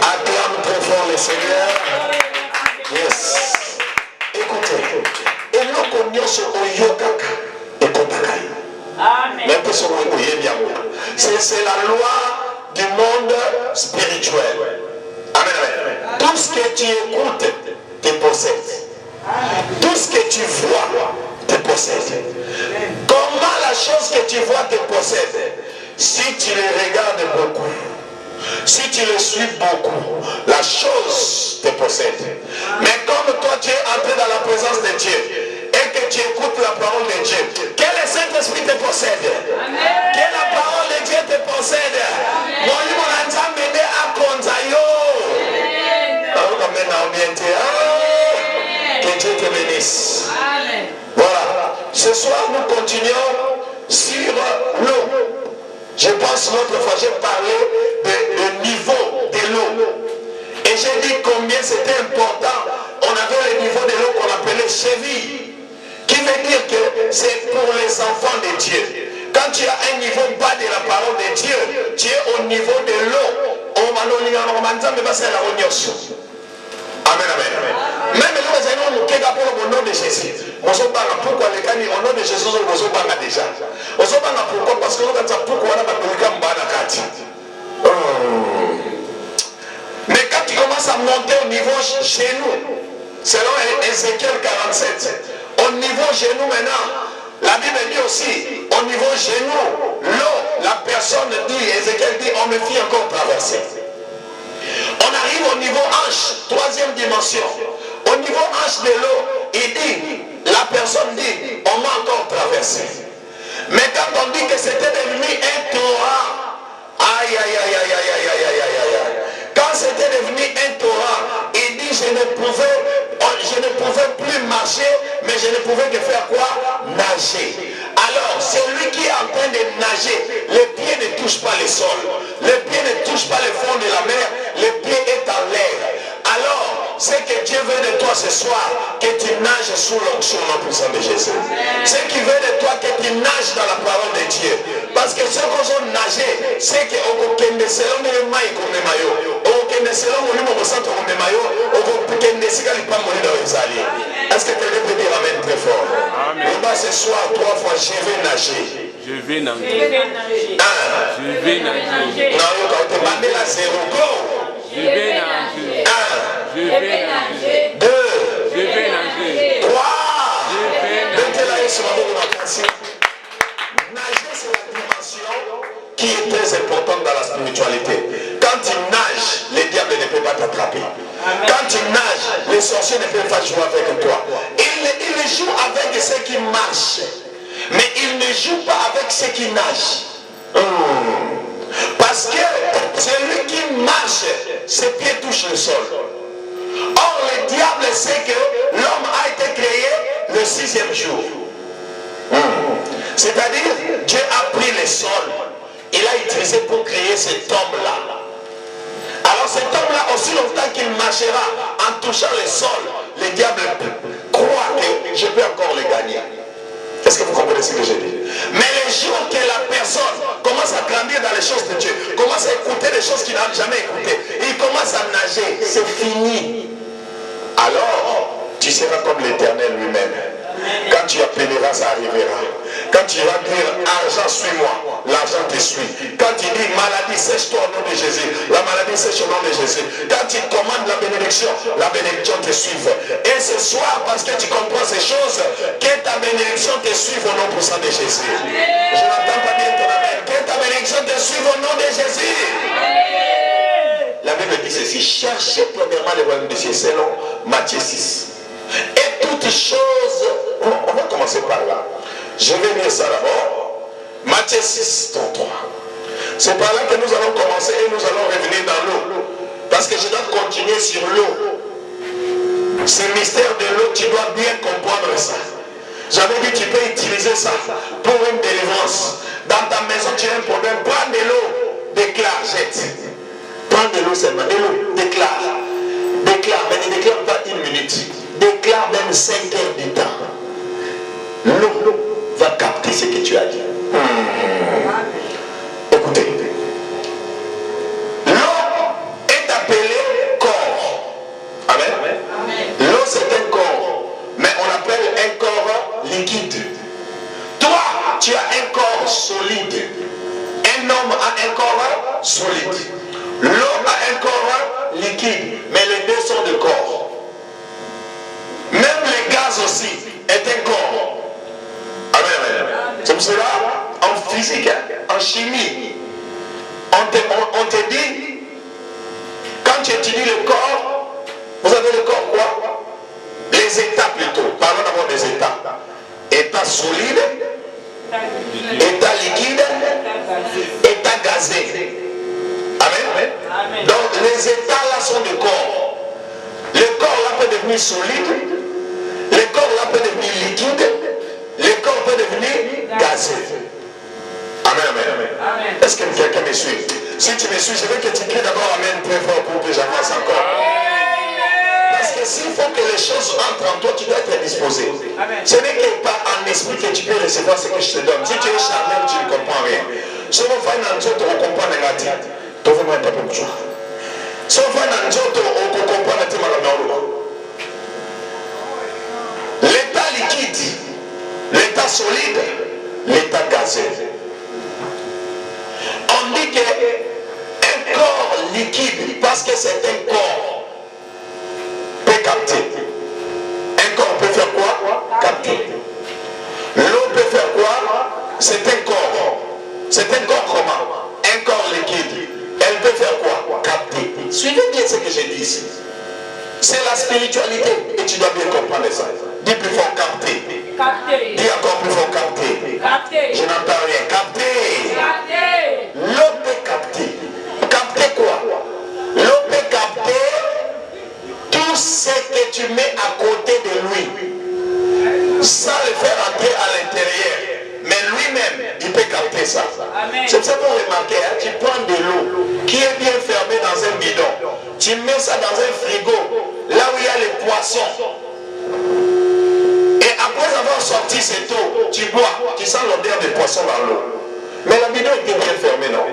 Acclame très fort le Seigneur. Yes. Écoutez, c'est la loi du monde spirituel. Amen, amen. Tout ce que tu écoutes te possède. Tout ce que tu vois te possède. Comment la chose que tu vois te possède? Si tu les regardes beaucoup, si tu le suis beaucoup, la chose te possède. Mais comme toi tu es entré dans la présence de Dieu et que tu écoutes la parole de Dieu, que le Saint-Esprit te possède. Amen. Que la parole de Dieu te possède. Que Dieu te bénisse. Amen. Voilà. Ce soir nous continuons sur l'eau. Je pense l'autre fois, j'ai parlé de niveau de l'eau. Et j'ai dit combien c'était important. On avait le niveau de l'eau qu'on appelait cheville. Qui veut dire que c'est pour les enfants de Dieu. Quand tu as un niveau bas de la parole de Dieu, tu es au niveau de l'eau. Amen, amen. Même les gens qui ont au nom de Jésus. Pourquoi les gens au nom de Jésus ont déjà. Pourquoi? Parce que nous avons pourquoi on a mais quand tu commences à monter au niveau chez nous, selon Ézéchiel 47, au niveau genou maintenant, la Bible dit aussi, au niveau genou, l'eau, la personne dit, Ézéchiel dit, on me fit encore traverser. On arrive au niveau hanche, troisième dimension. Au niveau hanche de l'eau, il dit, la personne dit, on m'a encore traversé. Mais quand on dit que c'était devenu un torrent, aïe, aïe, aïe, aïe, aïe, aïe, aïe, aïe, aïe, aïe. Quand c'était devenu un torrent, il dit, je ne pouvais plus marcher, mais je ne pouvais que faire quoi? Nager. Alors, celui qui est en train de nager, les pieds ne touchent pas le sol. Les pieds ne touchent pas le fond de la mer. Le pied est en l'air. Alors, ce que Dieu veut de toi ce soir, que tu nages sous l'onction puissant de Jésus. Ce qu'il veut de toi, que tu nages dans la parole de Dieu. Parce que ceux qui ont nagé, c'est que on peut selon les mailles comme les maillots. Est-ce que quelqu'un peut dire amen très fort? Amen. Et bien ce soir, 3 fois, je vais nager. Je vais nager. Je vais nager. Je vais nager. Non, quand tu m'as dit la zéro, go. Je vais nager. 1. Je vais nager. 2. Je vais nager. 3. Je vais nager. Nager, c'est la dimension qui est très importante dans la spiritualité. Quand tu nages, le diable ne peut pas t'attraper. Quand tu nages, les sorciers ne peuvent pas jouer avec toi. Il joue avec ceux qui marchent, mais il ne joue pas avec ceux qui nagent. Parce que celui qui marche, ses pieds touchent le sol. Or, le diable sait que l'homme a été créé le 6e jour. C'est-à-dire, Dieu a pris le sol. Il a utilisé pour créer cet homme-là. Alors cet homme-là, aussi longtemps qu'il marchera en touchant le sol, le diable croit que je peux encore le gagner. Est-ce que vous comprenez ce que je dis? Mais le jour que la personne commence à grandir dans les choses de Dieu, commence à écouter des choses qu'il n'a jamais écoutées, il commence à nager, c'est fini. Alors, tu seras comme l'Éternel lui-même. Quand tu appelleras, ça arrivera. Quand tu vas dire argent, suis-moi, l'argent te suit. Quand tu dis maladie, sèche-toi au nom de Jésus, la maladie sèche au nom de Jésus. Quand tu commandes la bénédiction te suive. Et ce soir, parce que tu comprends ces choses, que ta bénédiction te suive au nom puissant de Jésus. Je n'entends pas bien ton amen. Que ta bénédiction te suive au nom de Jésus. La Bible dit ceci, cherchez premièrement le royaume de Dieu selon Matthieu 6. Et toutes choses, on va commencer par là. Je vais lire ça d'abord. Matthieu 6, 33. C'est par là que nous allons commencer et nous allons revenir dans l'eau. Parce que je dois continuer sur l'eau. Ce mystère de l'eau, tu dois bien comprendre ça. J'avais dit, tu peux utiliser ça pour une délivrance. Dans ta maison, tu as un problème. Prends de l'eau, déclare, jette. Prends de l'eau seulement, de l'eau, déclare. Déclare, mais ne déclare pas une minute. Déclare même 5 heures du temps. L'eau va capter ce que tu as dit. Écoutez. L'eau est appelée corps. Amen. L'eau c'est un corps. Mais on appelle un corps liquide. Toi, tu as un corps solide. Un homme a un corps solide. L'eau a un corps liquide. Mais les deux sont des corps. Même le gaz aussi est un corps. Amen. C'est pour cela, en physique, en chimie, on te dit, quand tu étudies le corps, vous avez le corps quoi? Les états plutôt. Parlons d'abord des états. État solide, état liquide, état gazé. Amen. Donc les états là sont des corps. Le corps là peut devenir solide, le corps là peut devenir liquide, le corps peut devenir gazé. Amen. Est-ce que quelqu'un me suit? Si tu me suis, je veux que tu cries d'abord Amen très fort pour que j'avance encore. Parce que s'il faut que les choses entrent en toi, tu dois être disposé. Ce n'est que pas en esprit que tu peux recevoir ce que je te donne. Si tu es charnel, tu ne comprends rien. Si on fait un autre, on comprend négatif. Tu vas pas pour toi. Si on fait un autre, on comprend négatif. L'état liquide, l'état solide, l'état gazé. On dit qu'un corps liquide, parce que c'est un corps, peut capter. Un corps peut faire quoi? Capter. L'eau peut faire quoi? C'est un corps. C'est un corps comment? Un corps liquide. Elle peut faire quoi? Capter. Suivez bien ce que j'ai dit ici. C'est la spiritualité. Et tu dois bien comprendre ça. Dis plus fort capter. Capter. Dis encore plus fort capter. Capter. Je n'entends rien. Capter. Capter. L'eau peut capter. Capter quoi? L'eau peut capter tout ce que tu mets à côté de lui. Sans le faire entrer à l'intérieur. Mais lui-même, il peut capter ça. C'est pour ça qu'on remarque, hein, tu prends de l'eau qui est bien fermée dans un bidon. Tu mets ça dans un frigo, là où il y a les poissons. Et après avoir sorti cette eau, tu bois, tu sens l'odeur des poissons dans l'eau. Mais la bidon était bien fermée, non?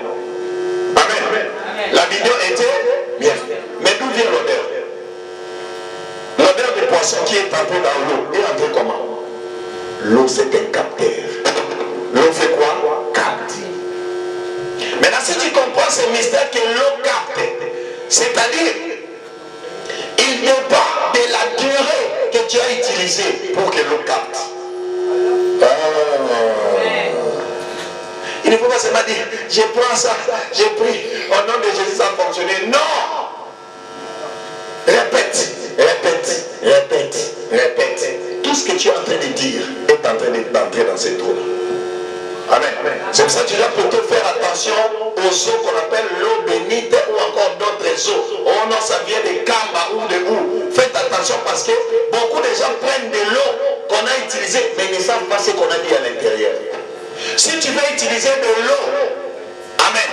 Amen. La bidon était bien fermée. Mais d'où vient l'odeur? L'odeur des poissons qui est entrée dans l'eau est entrée comment? L'eau c'est un capteur. L'eau fait quoi? Capte. Maintenant si tu comprends ce mystère que l'eau capte, c'est-à-dire il dépend de la durée que tu as utilisée pour que l'eau capte. Il ne faut pas seulement dire je prends ça, j'ai pris au nom de Jésus, ça a fonctionné. Non! Répète. Tout ce que tu es en train de dire est en train d'entrer dans cette eau. Amen. C'est pour ça que tu dois plutôt faire attention aux eaux qu'on appelle l'eau bénite ou encore d'autres eaux. Oh non, ça vient de Kamba ou de où. Faites attention parce que beaucoup de gens prennent de l'eau qu'on a utilisée mais ne savent pas ce qu'on a mis à l'intérieur. Si tu veux utiliser de l'eau, amen.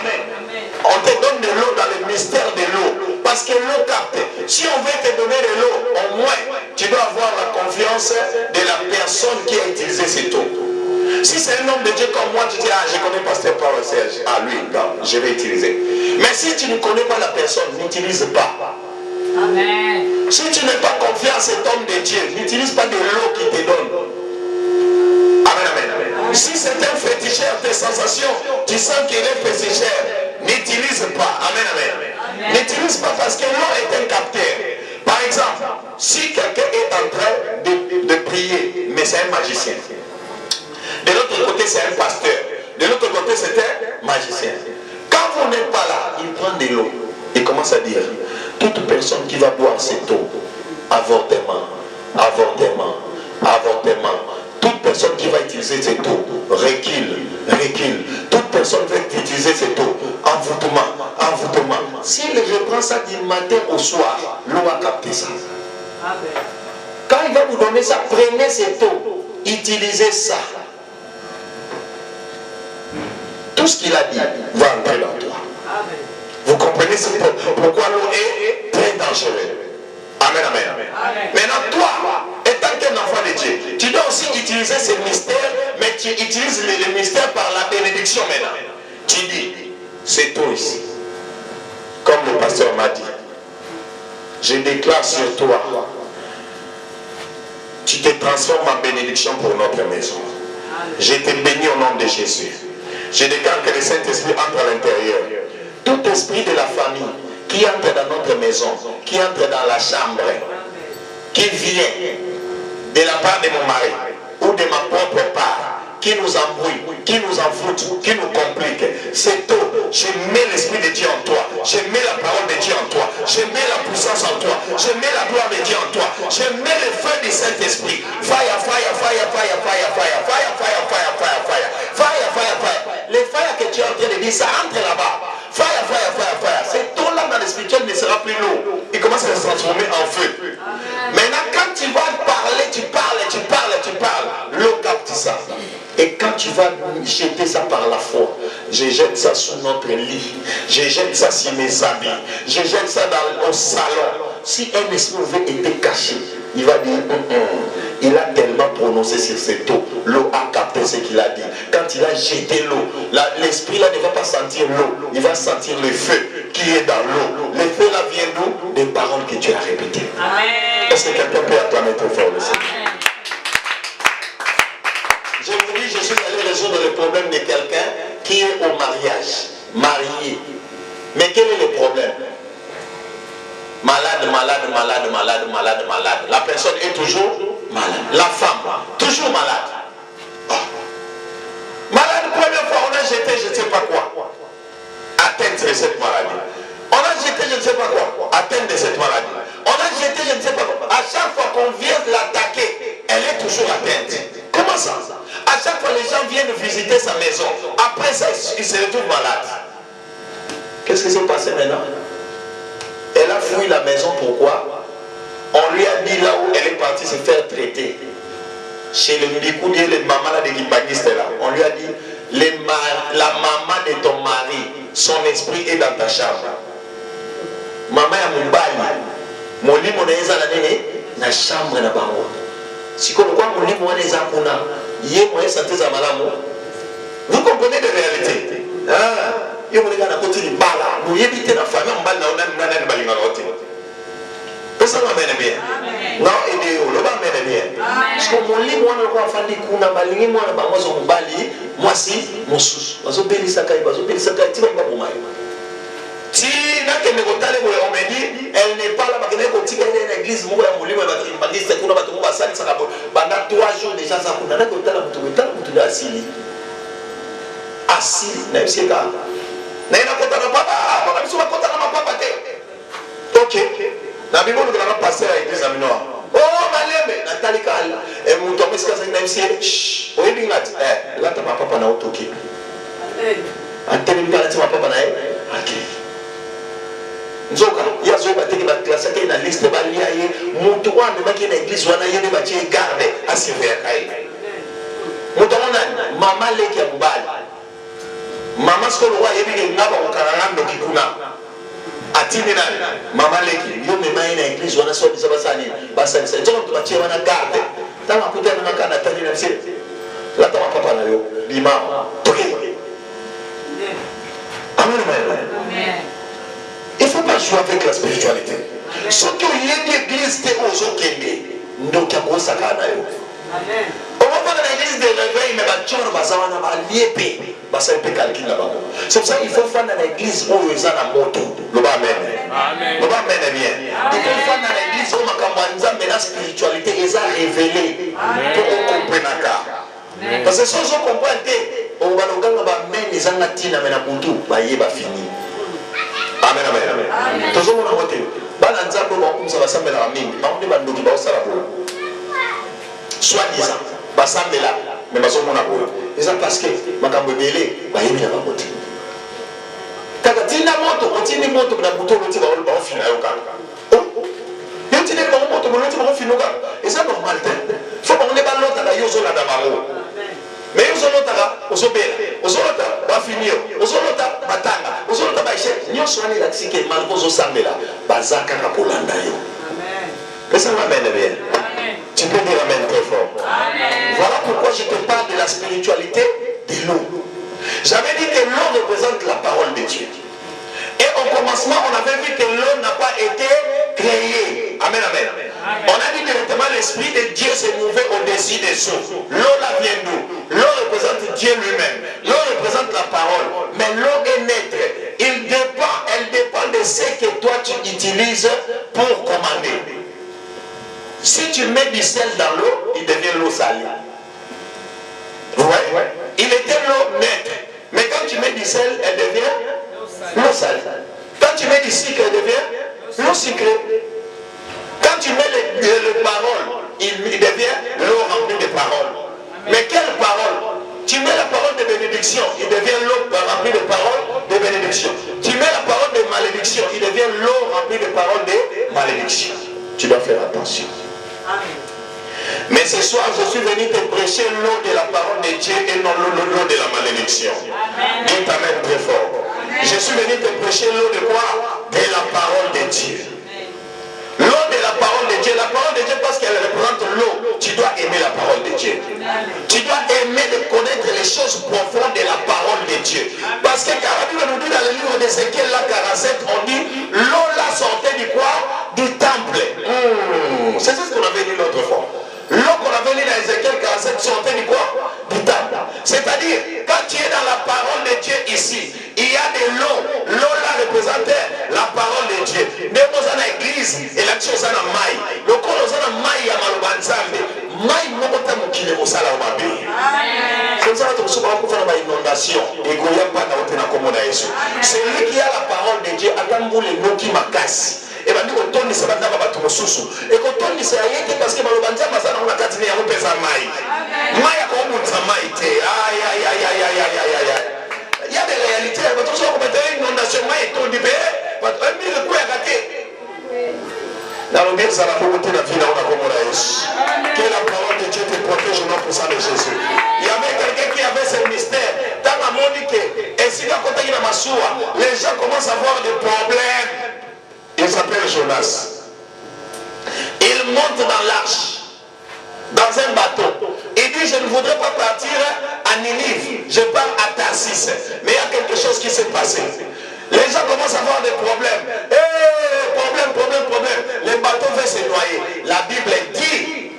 On te donne de l'eau dans le mystère de l'eau. Parce que l'eau capte. Si on veut te donner de l'eau, au moins, tu dois avoir la confiance de la personne qui a utilisé cette eau. Si c'est un homme de Dieu comme moi, tu dis, ah, je connais Pasteur Paul Serge. Ah, lui, non, je vais utiliser. Mais si tu ne connais pas la personne, n'utilise pas. Amen. Si tu n'as pas confiance à cet homme de Dieu, n'utilise pas de l'eau qu'il te donne. Amen. Si c'est un féticheur de sensations, tu sens qu'il est féticheur, n'utilise pas. Amen. N'utilise pas parce que l'eau est un capteur. Par exemple, si quelqu'un est en train de prier, mais c'est un magicien. De l'autre côté, c'est un pasteur. De l'autre côté, c'est un magicien. Quand vous n'êtes pas là, il prend de l'eau. Il commence à dire, toute personne qui va boire cette eau, avortement. Toute personne qui va utiliser cette eau, recule. Toute personne va utiliser cette eau, envoûtement. S'il reprend ça du matin au soir, l'eau a capté ça. Quand il va vous donner ça, prenez cette eau, utilisez ça. Tout ce qu'il a dit va entrer dans toi. Vous comprenez pourquoi l'eau est très dangereuse. Amen, amen. Maintenant, toi, étant qu'un enfant de Dieu, tu dois aussi utiliser ces mystères, mais tu utilises les mystères par la bénédiction maintenant. Tu dis, c'est toi ici. Comme le pasteur m'a dit, je déclare sur toi, tu te transformes en bénédiction pour notre maison. Je te bénis au nom de Jésus. Je déclare que le Saint-Esprit entre à l'intérieur. Tout esprit de la famille qui entre dans notre maison, qui entre dans la chambre, qui vient de la part de mon mari ou de ma propre part, qui nous embrouille, qui nous envoûte, qui nous complique, c'est tout. Je mets l'Esprit de Dieu en toi. Je mets la parole de Dieu en toi. Je mets la puissance en toi. Je mets la gloire de Dieu en toi. Je mets le feu du Saint-Esprit. Fire, fire, fire, fire, fire, fire, fire, fire, fire, fire, fire, fire, fire, fire. Les fire que tu es en train de dire, ça entre là-bas. Fire, fire, fire, fire. C'est ton là dans le spirituel ne sera plus lourd. Il commence à se transformer en feu. Maintenant, quand tu vas parler, tu parles, tu parles, tu parles. L'eau capte ça. Et quand tu vas jeter ça par la foi, je jette ça sous notre lit, je jette ça sur mes habits, je jette ça au salon. Si un esprit mauvais était caché, il va dire, il a tellement prononcé sur cette eau, l'eau a capté ce qu'il a dit. Quand il a jeté l'eau, l'esprit là ne va pas sentir l'eau, il va sentir le feu qui est dans l'eau. Le feu là vient d'où? Des paroles que tu as répétées. Est-ce que quelqu'un peut acclamer trop fort le Seigneur? Je vous dis, je suis allé résoudre le problème de quelqu'un qui est au mariage, marié. Mais quel est le problème? Malade, malade, malade, malade, malade, malade. La personne est toujours malade. La femme, toujours malade. Oh. Malade, première fois, on a jeté je ne sais pas quoi. Atteinte de cette maladie. On a jeté je ne sais pas quoi. Atteinte de cette maladie. On a jeté je ne sais pas quoi. À chaque fois qu'on vient l'attaquer, elle est toujours atteinte. Comment ça? À chaque fois, les gens viennent visiter sa maison. Après ça, ils se retrouvent malades. Qu'est-ce qui s'est passé maintenant? Elle a fouillé la maison. Pourquoi? On lui a dit là où elle est partie se faire traiter. Chez le Ndikoudi, les mamans là, des guibanistes là. On lui a dit, la maman de ton mari, son esprit est dans ta chambre. Maman ya mubali. Mon lit, mon eza la nene, na chambre na bango. Si comme quoi mon lit, mon eza kuna. Vous comprenez les réalités? Il y a des gens qui ont bala. Nous évitons la famille, on va nous personne ne m'aime bien. Non, et de l'eau, m'aime bien. Parce que mon lit, moi, on va faire des coups, moi, moi, si, mon sous. Je vais payer ça, tu vas pas pour moi. Si on me dit, elle n'est pas là, parce qu'elle est dans l'église, moi, je vais pendant 3 jours déjà, ça va assis. Assis, même si c'est ok. Na bibo nous allons passer à l'église aminoa. Oh maleme, Nathalie Kala. Et mon tombé ce que c'est même si oh il dit là ta papa na otoki. Antenne bi parler ma papa na OK. Nzoka, ya zo ba teki ba classe ke na liste ba lia ye mutu wa me maki na église wana ye ne ba tie garde asivre kai. Mutu wana mama leki ya mbali. Mama skolo wa ye bi ngaba ukaranga ndo kikuna. Atini na mama leki yo me mai na église wana so bisa basani basani sa njoka tubatie wana garde tama kutana makana tani na msi la tama papa na yo bimama toke amen amen. Il faut pas jouer avec la spiritualité. Ce que y a d'église te ozo kende ndo kya ko sakana yo amen. On va pas dans l'église de l'éveil mais ba choro bazawana ba liepe basai pe calcul là-bas. C'est pour ça qu'il faut faire dans l'église où ils ont la moto. Le bas amen. Amen. Le bas amen est bien. Il faut faire dans l'église où mais la spiritualité ils ont révélé pour qu'on comprenne ça. Parce que si on comprend on va nous gagner ba men ils ont la tina mais na buntu ba yeba fini. Amen amen. Tout le monde a voté. Ba na nzambo ba kumsa ba sambela ba mingi. Ba ndi ba ndoki ba osala bo. Soit-disant ba sambela mais ba so mona bo. C'est parce que makambo belé ba yebi na ba voté. Taka tina moto, otini moto na buto loti ba fina yo kanga. Yo ti décidé que mon pote, mon finira. Et c'est normal. Il faut qu'on ait pas l'autre à la yozola d'abaro. Mais ils ont l'autre, ils ont bien, ils ont l'autre, va finir, ils ont l'autre, batanga, ils ont l'autre, baïché. Nous sommes allés là, c'est que malheureusement, ils sont là, bazaka kapolanda yo. Que ça m'amène bien. Tu peux dire amen très fort. Amen. Voilà pourquoi je te parle de la spiritualité de l'eau. J'avais dit que l'eau représente la parole de Dieu. Et au commencement, on avait vu que l'eau n'a pas été créée. Amen, amen. On a dit directement l'Esprit de Dieu s'est mouvé au-dessus des eaux. L'eau là vient d'où? L'eau représente Dieu lui-même. L'eau représente la parole. Mais l'eau est neutre. Elle dépend de ce que toi tu utilises pour commander. Si tu mets du sel dans l'eau, il devient l'eau salée. Vous voyez? Il était l'eau neutre. Mais quand tu mets du sel, elle devient l'eau salée. Quand tu mets du sucre, elle devient l'eau sucrée. Quand tu mets les paroles, il devient l'eau remplie de paroles. Mais quelle parole? Tu mets la parole de bénédiction, il devient l'eau remplie de paroles de bénédiction. Tu mets la parole de malédiction, il devient l'eau remplie de paroles de malédiction. Tu dois faire attention. Amen. Mais ce soir, je suis venu te prêcher l'eau de la parole de Dieu et non l'eau de la malédiction. Dites amen très fort. Amen. Je suis venu te prêcher l'eau de quoi? De la parole de Dieu. L'eau de la parole de Dieu. La parole de Dieu parce qu'elle représente l'eau. Tu dois aimer la parole de Dieu. Tu dois aimer de connaître les choses profondes de la parole de Dieu. Parce que car la Bible nous dit dans le livre d'Ézéchiel, là 47, on dit l'eau là sortait du quoi? Du temple. C'est ce qu'on avait dit l'autre fois. L'eau qu'on avait lu dans Ézéchiel 47 sortait du quoi? Du temple. C'est-à-dire, quand tu es dans la parole de Dieu ici, il y a de l'eau. L'eau là représentait la parole de Dieu. Mais nous sommes à l'église et la chose est en maille. Le corps nous est en maille à Malobanzambe. Maille, nous sommes qui les moussala au mabé. C'est pour ça que nous sommes en train de faire une inondation. Et qu'il n'y a pas de Jésus. C'est lui qui a la parole de Dieu. Attends-vous les mots qui m'acassent. Et bien, nous sommes tous les gens. Et quand on dit ça, parce que nous sommes tous les gens. Il y a des réalités. Attention, on mettait une inondation. Dans le bien, ça va beaucoup de la vie dans la Jésus. Que la parole de Dieu te protège au nom puissant de Jésus. Il y avait quelqu'un qui avait ce mystère. Dans la monique, et si la côté de Massoua, les gens commencent à avoir des problèmes. Il s'appelle Jonas. Il monte dans l'arche, dans un bateau. Il dit, je ne voudrais pas partir à Ninive. Je pars à Tarsis. Mais il y a quelque chose qui s'est passé. Les gens commencent à avoir des problèmes. Problème. Les bateaux veulent se noyer. La Bible dit,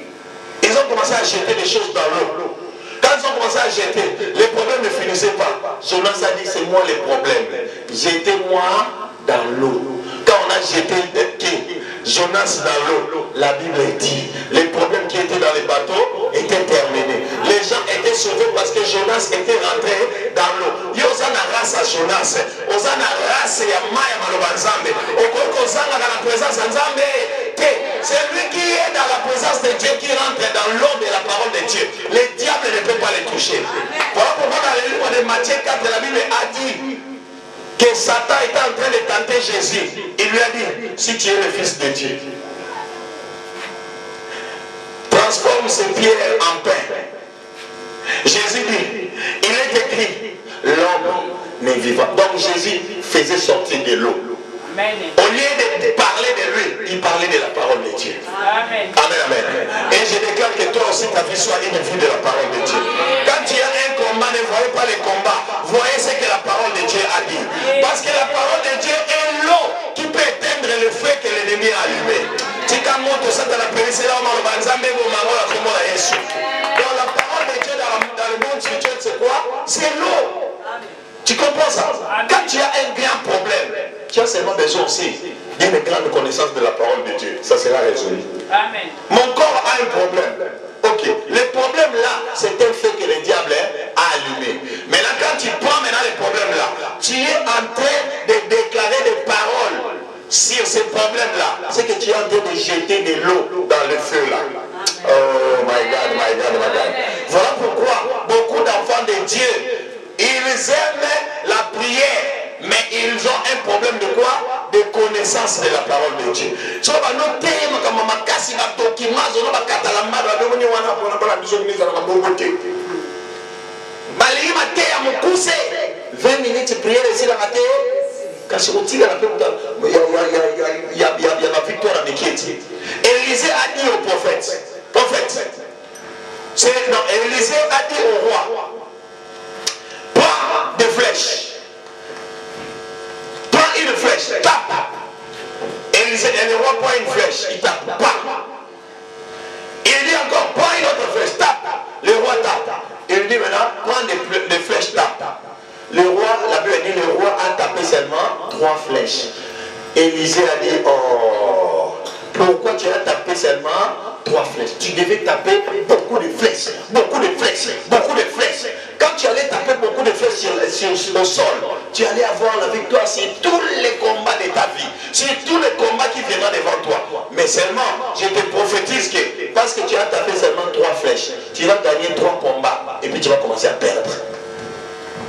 ils ont commencé à jeter des choses dans l'eau. Quand ils ont commencé à jeter, les problèmes ne finissaient pas. Jonas a dit, c'est moi les problèmes. Jetez-moi dans l'eau. Quand on a jeté Jonas dans l'eau, la Bible dit, les problèmes qui étaient dans les bateaux étaient terminés. Les gens étaient sauvés parce que Jonas était rentré dans l'eau. Il y a une race à Jonas. Il y a une race à Maya Malobanzambe. La présence de Nzambe. C'est lui qui est dans la présence de Dieu qui rentre dans l'eau de la parole de Dieu. Les diables ne peuvent pas les toucher. Voilà pourquoi dans le livre de Matthieu 4, la Bible a dit que Satan était en train de tenter Jésus. Il lui a dit, si tu es le Fils de Dieu, transforme ces pierres en pain. Jésus dit, il est écrit, l'homme n'est vivant. Donc Jésus faisait sortir de l'eau. Au lieu de parler de lui, il parlait de la parole de Dieu. Amen. Amen. Et je déclare que toi aussi ta vie soit une vie de la parole de Dieu. Quand tu as un combat, ne voyez pas les combats. Voyez ce que la parole de Dieu a dit. Parce que la parole de Dieu est l'eau qui peut éteindre le feu que l'ennemi a allumé. Donc la parole de Dieu dans le monde spirituel, c'est quoi? C'est l'eau. Tu comprends ça? Quand tu as un grand problème, tu as seulement besoin aussi d'une grande connaissance de la parole de Dieu. Ça sera résolu. Amen. Mon corps a un problème. Ok. Le problème là, c'est un fait que le diable a allumé. Maintenant, quand tu prends maintenant le problème là, tu es en train de déclarer des paroles sur ces problèmes-là. C'est que tu es en train de jeter de l'eau dans le feu là. Oh my God. Voilà pourquoi beaucoup d'enfants de Dieu, ils aiment la prière, mais ils ont un problème de quoi? De connaissance de la parole. parole de Dieu. So ba no tema kama makasi ba tokimazo no bakata la mado aboni wana pona bala biso ni za ngabongo te. Bali mate ya mukuse 20 minutes prière ici la maté. Kasi otiga la peuple il y a la victoire avec Élisée. Élisée a dit au prophète. Non, Élisée a dit au roi, prends des flèches. Prends une flèche, tape. Élisée, et le roi prend une flèche, il tape, pas. Il dit encore, prends une autre flèche, tape. Le roi tape. Il dit maintenant, prends des flèches, tape. Le roi, la Bible dit, le roi a tapé seulement 3 flèches. Élisée a dit, oh, pourquoi tu as tapé seulement 3 flèches? Tu devais taper beaucoup de flèches, beaucoup de flèches, beaucoup de flèches. Quand tu allais taper beaucoup de flèches sur le sol, tu allais avoir la victoire sur tous les combats de ta vie, sur tous les combats qui viendront devant toi. Mais seulement, je te prophétise que parce que tu as tapé seulement 3 flèches, tu vas gagner 3 combats et puis tu vas commencer à perdre.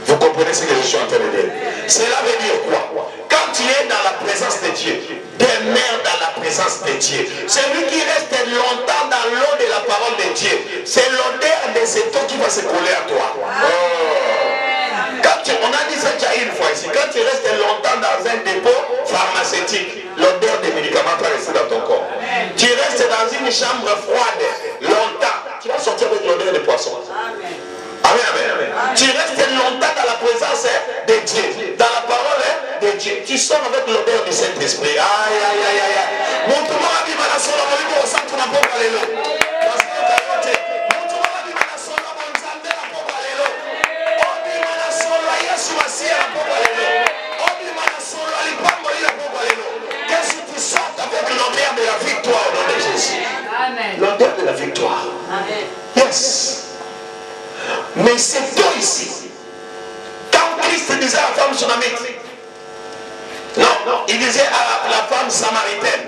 Vous comprenez ce que je suis en train de dire? Cela veut dire quoi? Quand tu es dans la présence de Dieu, demeure dans la présence de Dieu. Celui qui reste longtemps dans l'eau de la parole de Dieu, c'est l'odeur de cette eau qui va se coller à toi. Quand on a dit ça déjà une fois ici, quand tu restes longtemps dans un dépôt pharmaceutique, l'odeur des médicaments va rester dans ton corps. Tu restes dans une chambre froide longtemps, tu vas sortir avec l'odeur des poissons. Amen, amen, amen. Tu restes longtemps dans la présence de Dieu, dans la parole de Dieu. Tu sors avec l'odeur du Saint-Esprit. Aïe, aïe, aïe, aïe, aïe. Mon tour a dit, la sola, mon au centre, on a pas parlé là. Parce que mon tour a dit, la sola, mon zambé, on a pas parlé là. On dit, la sola, Yesu, assis, on a pas parlé là. On dit, la sola, les pommes, on a pas parlé là. Qu'est-ce que tu sortes avec l'odeur de la victoire au nom de Jésus? L'odeur de la victoire. Amen. Yes. Mais c'est toi ici. Quand Christ disait à la femme sunamite, non, il disait à la femme samaritaine,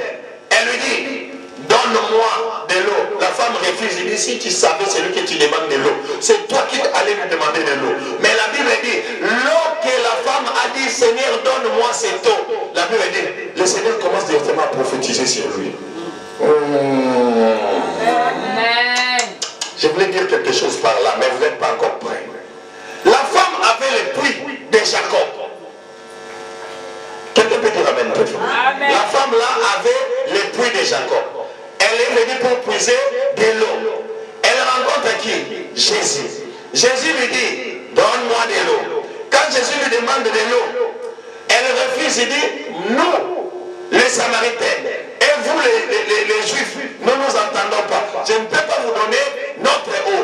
elle lui dit, donne-moi de l'eau. La femme refuse, il dit, si tu savais celui que tu demandes de l'eau, c'est toi qui allais lui demander de l'eau. Mais la Bible dit, l'eau que la femme a dit, Seigneur, donne-moi cette eau. La Bible dit, le Seigneur commence directement à prophétiser sur lui. Je voulais dire quelque chose par là, mais vous n'êtes pas encore prêts. La femme avait le puits de Jacob. Quelqu'un peut dire amen. La femme là avait le puits de Jacob. Elle est venue pour puiser de l'eau. Elle rencontre qui? Jésus. Jésus lui dit, donne-moi de l'eau. Quand Jésus lui demande de l'eau, elle refuse, il dit, nous, les Samaritains, et vous les Juifs, nous nous entendons pas. Je ne peux pas vous donner notre eau.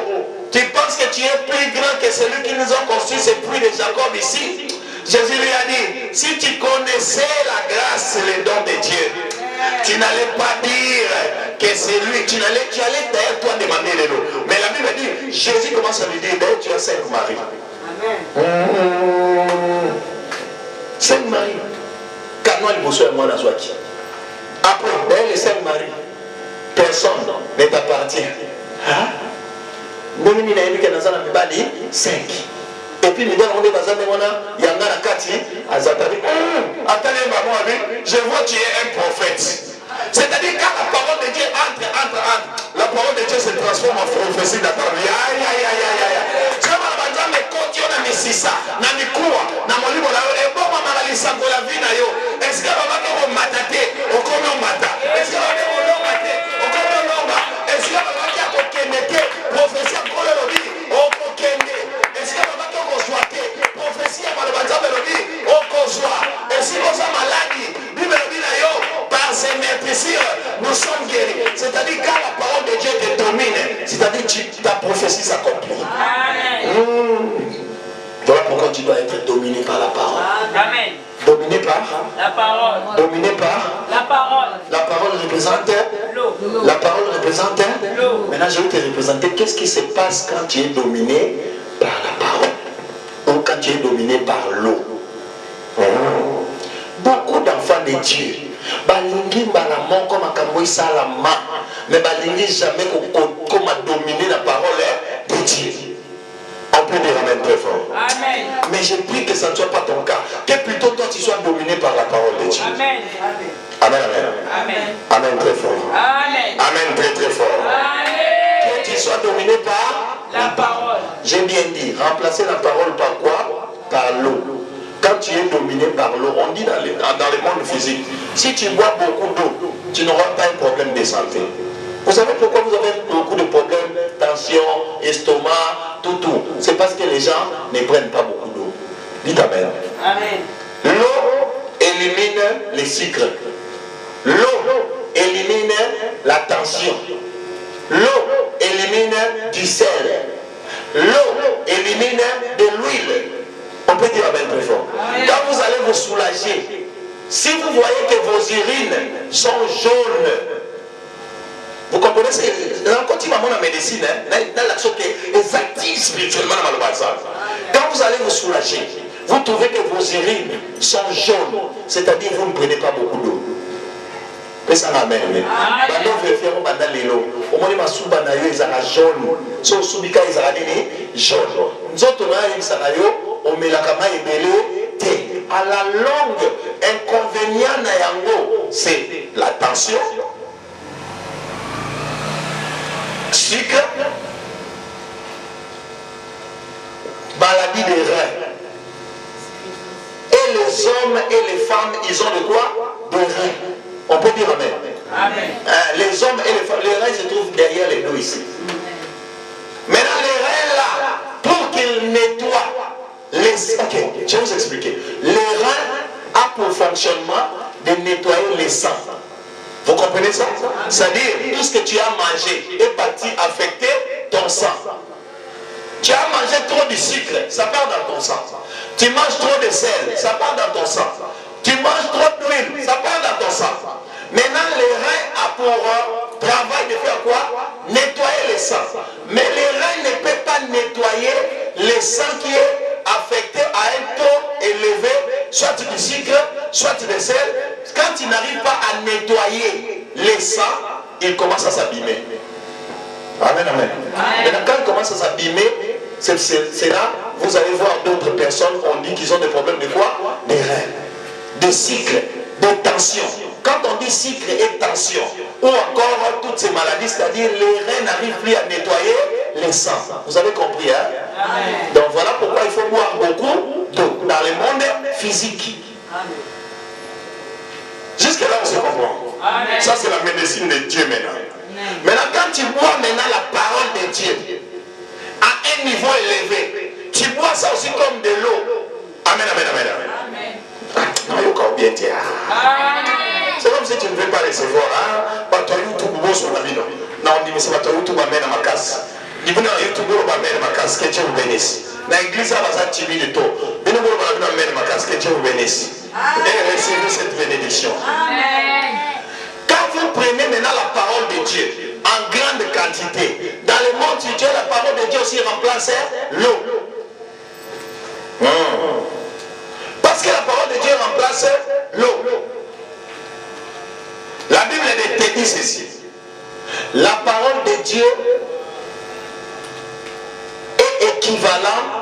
Tu penses que tu es plus grand que celui qui nous a construit ce puits de Jacob ici? Jésus lui a dit, si tu connaissais la grâce et les dons de Dieu, tu n'allais pas dire que c'est lui, tu allais derrière toi demander de l'eau. Mais la Bible dit, Jésus commence à lui dire, d'ailleurs tu as 5 maris. Amen. 5 maris. Quand il bosse moi dans Zouaki. Après, d'ailleurs les 5 maris, personne ne t'appartient. Hein? Nous, 5. Et puis, nous avons dit, je vois que tu es un prophète. C'est-à-dire, quand la parole de Dieu entre, la parole de Dieu se transforme en prophétie dans ta vie. Aïe, aïe, aïe, aïe, aïe. Je vais me continuer à me sisa, na mikuwa, na molibo la yo, bon mama la lisango la vie na yo. Est-ce que va pas matate, au comme on mata? Est-ce que va pas maté, au comme on lomba? Est-ce que va pas kokendeke, prophétie pour le lobby, au kokende? Est-ce que va pas kosoate, prophétie pour le banzambe lobby, au kosoa? Est-ce que vous avez maladie, bible lobby na yo, par ses maîtrises, nous sommes guéris. C'est-à-dire quand la parole de Dieu te domine, c'est-à-dire ta prophétie s'accomplit. Voilà pourquoi tu dois être dominé par la parole. Amen. Dominé par la parole. Dominé par la parole. La parole représente l'eau. La parole représente l'eau. Maintenant, je vais te représenter qu'est-ce qui se passe quand tu es dominé par la parole ou quand tu es dominé par l'eau. Beaucoup d'enfants de Dieu, balingi balamon comme akamboisa la main, mais balingi jamais comme a dominé la parole de Dieu. On peut dire amen très fort. Amen. Mais je prie que ça ne soit pas ton cas. Que plutôt toi tu sois dominé dominer par la parole de Dieu. Amen. Amen, amen. Amen. Amen, très fort. Amen. Amen, très très fort. Amen. Que tu sois dominé par La parole. J'ai bien dit, remplacer la parole par quoi? Par l'eau. Quand tu es dominé par l'eau, on dit dans le monde physique, si tu bois beaucoup d'eau, tu n'auras pas un problème de santé. Vous savez pourquoi vous avez beaucoup de problèmes, tension, estomac, tout. C'est parce que les gens ne prennent pas beaucoup d'eau. Dites amen. Amen. L'eau élimine les sucres. L'eau élimine la tension. L'eau élimine du sel. L'eau élimine de l'huile. On peut dire amen très fort. Quand vous allez vous soulager, si vous voyez que vos urines sont jaunes, vous comprenez, quand il va la médecine, dans l'action qui est exactive spirituellement dans le bazar. Quand vous allez vous soulager, vous trouvez que vos urines sont jaunes, c'est-à-dire que vous ne prenez pas beaucoup d'eau. Ça amen. Bando vérifier banda lelo. Omoni masuba na yo ezaka jaune. So subika ezaka nini jaune. Nzoto na yo ezaka yo omelaka mai ebele te. À la longue, inconvénient na yango, c'est la tension, sucre, maladie des reins. Et les hommes et les femmes, ils ont de quoi? Des reins. On peut dire amen. Amen. Les hommes et les femmes, les reins se trouvent derrière les dos ici. Maintenant, les reins là, pour qu'ils nettoient les... Ok, je vais vous expliquer. Les reins ont pour fonctionnement de nettoyer les sangs. Vous comprenez ça? C'est-à-dire, tout ce que tu as mangé est parti affecter ton sang. Tu as mangé trop de sucre, ça part dans ton sang. Tu manges trop de sel, ça part dans ton sang. Tu manges trop d'huile, ça part dans ton sang. Maintenant, les reins ont pour travail de faire quoi? Nettoyer les sangs. Mais les reins ne peuvent pas nettoyer les sang qui est affecté à un taux élevé, soit du sucre, soit du sel. Quand il n'arrive pas à nettoyer les sangs, il commence à s'abîmer. Amen, amen. Maintenant, quand il commence à s'abîmer, c'est là, vous allez voir d'autres personnes, on dit qu'ils ont des problèmes de quoi? Des reins, de cycle, de tension. Quand on dit cycle et tension, ou encore toutes ces maladies, c'est-à-dire les reins n'arrivent plus à nettoyer les sangs. Vous avez compris, hein? Amen. Donc voilà pourquoi il faut boire beaucoup d'eau dans le monde physique. Amen. Jusque là, on se comprend. Amen. Ça, c'est la médecine de Dieu maintenant. Amen. Maintenant, quand tu bois maintenant la parole de Dieu à un niveau élevé, tu bois ça aussi comme de l'eau. Amen, amen, amen, amen. Non, il y a encore bien dire. C'est comme si tu ne veux pas recevoir. Pas toi, YouTube, bon, sur la vie. Non, on dit, mais c'est pas toi, YouTube, amène à ma casse. Il veut dans YouTube, amène à ma casse, que Dieu vous bénisse. Dans l'église, ça va timide de tout. Mais nous, on va amène à ma casse, que Dieu vous bénisse. Et recevez cette bénédiction. Amen. Quand vous prenez maintenant la parole de Dieu en grande quantité, dans le monde spirituel, la parole de Dieu aussi remplace l'eau. Parce que la parole de Dieu remplace l'eau. La Bible te dit ceci. La parole de Dieu est équivalente